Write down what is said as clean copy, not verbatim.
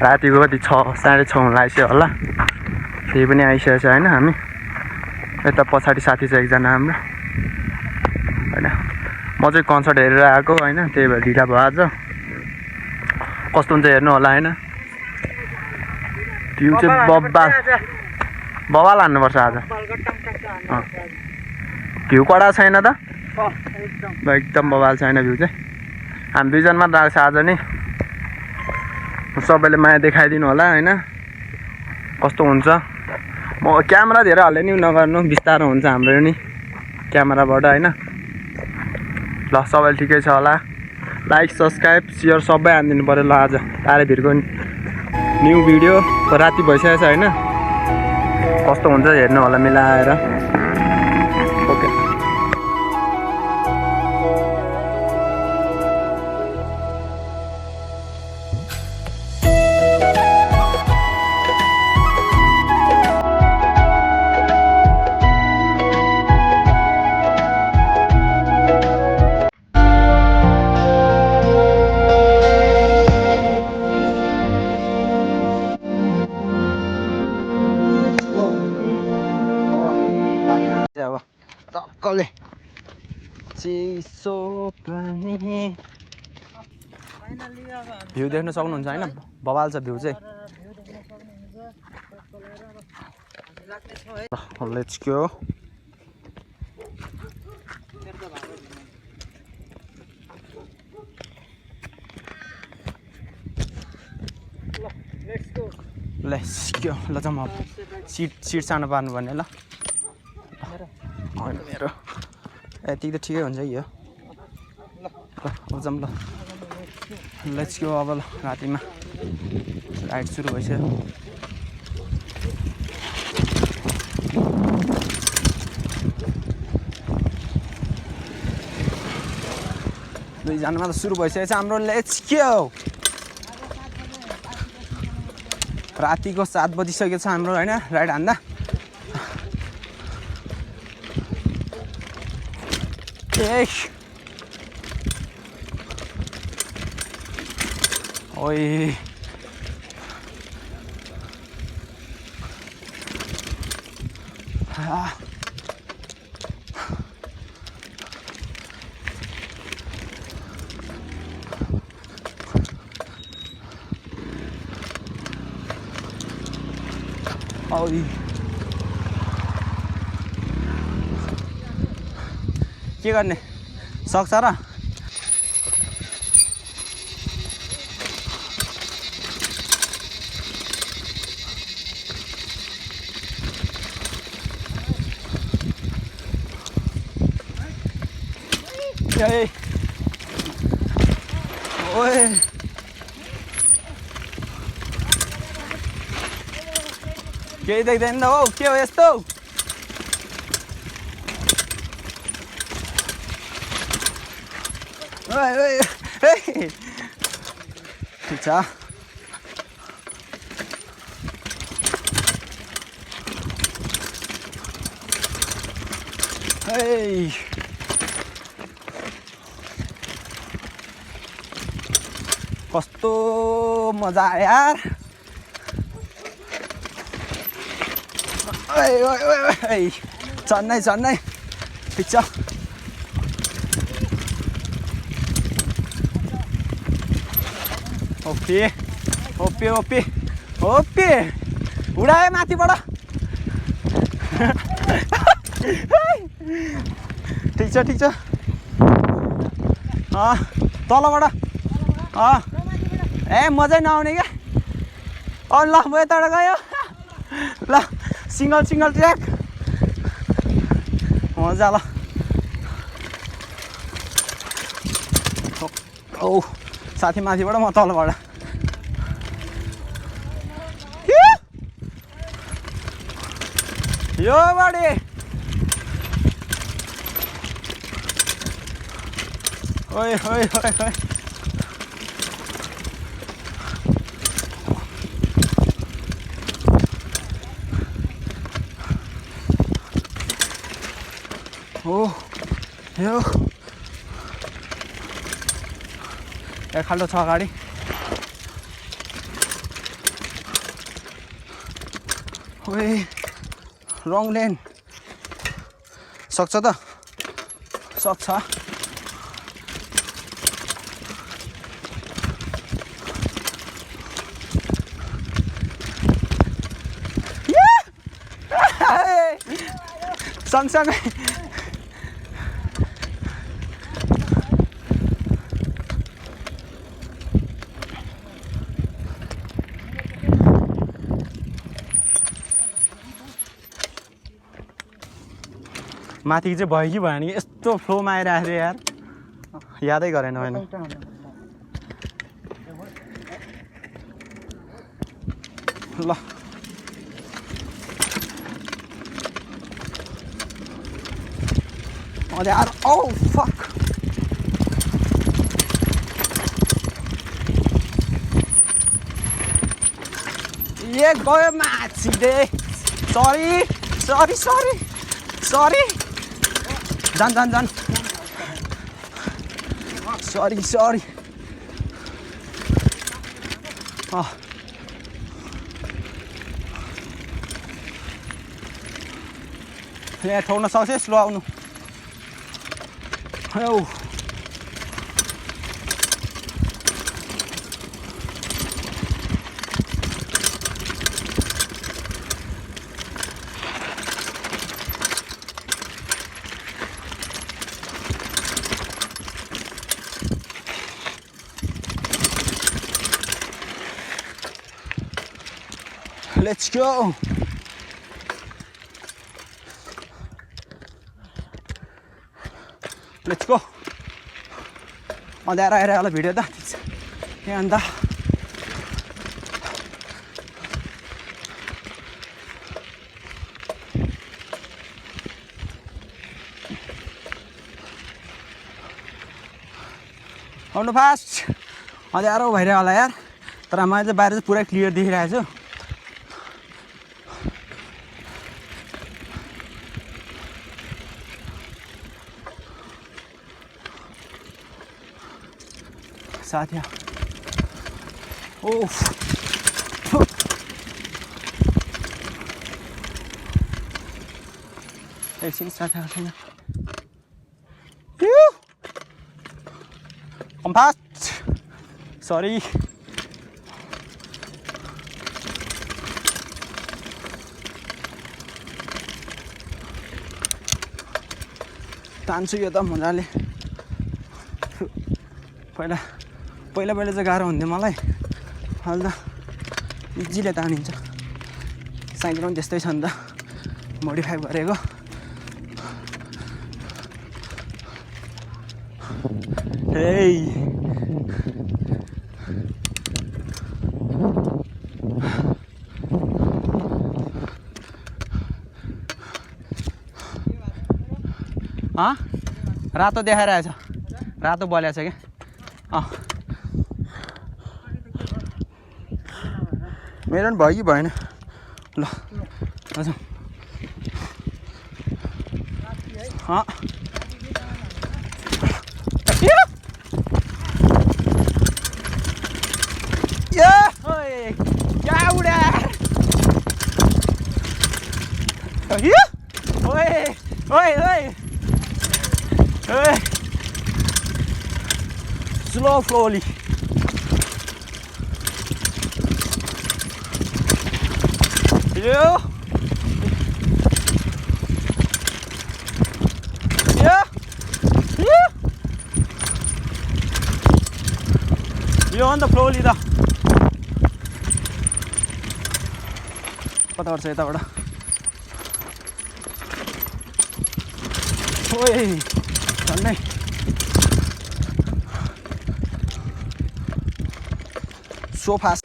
रातिको कति 6 साढे 6 हुन लागिसक्यो होला त्यही पनि आइसकेको छ हैन हामी यता पछाडि साथी छ एकजना हाम्रो हैन म चाहिँ कन्सर्ट हेरेर आएको हैन त्यही भएर ढिला भयो आज कस्तो हुन्छ हेर्नु होला हैन भ्यू चाहिँ बबाल हान्नुपर्छ आज भ्यू कडा छैन त एकदम बबाल छैन भ्यू चाहिँ हामी दुईजना मात्र आएको छ आज नि सबैले माया देखाइदिनु होला हैन कस्तो हुन्छ म क्यामेरा धेरै हाल्ने नि नगर्नु बिस्तारो हुन्छ हाम्रो नि क्यामेराबाट हैन ल सबैले ठिकै छ होला लाइक सब्स्क्राइब सेयर सबै हानिदिनु पर्यो ल आज तारे भिरको न्यू भिडियो राति भइसकेको छ हैन कस्तो हुन्छ हेर्नु होला मिलाएर ओके टक्कले चिसो पानी भ्यू देख्न सक्नुहुन्छ हैन बबाल छ भ्यू चाहिँ लेट्स गो लेट्स गो ल जाम सिट सानो पार्नु पर्ने ल मेरो यति त ठिकै हुन्छ यो ल जाम ल लेट्स गो अब ल रातिमा राइड सुरु भइसक्यो दुईजनामा त सुरु भइसकेको छ हाम्रो लेट्स गो रातिको 7 बजिसकेको छ हाम्रो हैन राइड हान्दा ओइ ओइ के गर्ने सक्छ र ओए केही देख्दैन त हौ के हो यस्तो ठिक छ कस्तो मजा आयो यार चढ्नै ठिक छ ओपे उडाए माथिबाट ठिक छ तलबाट ए मजै नआउने क्या ल म यताबाट गयो ल सिंगल ट्र्याक मजा ल औ साथी माथिबाट म तलबाट यो बाडे ओइ ओ यो खाल्डो छ अगाडि ओए रङ लेन सक्छ त सक्छ सँगसँगै माथि चाहिँ भयो कि भएन कि यस्तो फ्लोमा आइरहेको थियो यार यादै गरेन होइन ल यार ओ फक ये गयो माछिले सरी सरी सरी सरी जान जान जान सरी सरी यहाँ ठोक्न सक्छ स्लो आउनु Let's go. Let's go. अँध्यारो आइरहेको होला भिडियो त यहाँ अन्त आउनु फास्ट अँध्यारो भइरहेको होला यार तर मैले चाहिँ बाहिर चाहिँ पुरै क्लियर देखिरहेको छु साथी ओफ एकछिन साथी छैन कम फास्ट सरी तान्छु यो त मजाले पहिला चाहिँ गाह्रो हुन्थ्यो मलाई अहिले त इजिले तानिन्छ साइकल पनि त्यस्तै छ नि त मोडिफाई गरेको रातो देखाइरहेछ रातो बलिया छ क्या मेरो पनि भयो कि भएन ल हजुर Slow slowly. Yeah. Yeah. Yeah. You're on the floor, Lida. What about it? Oi, चलने. So fast.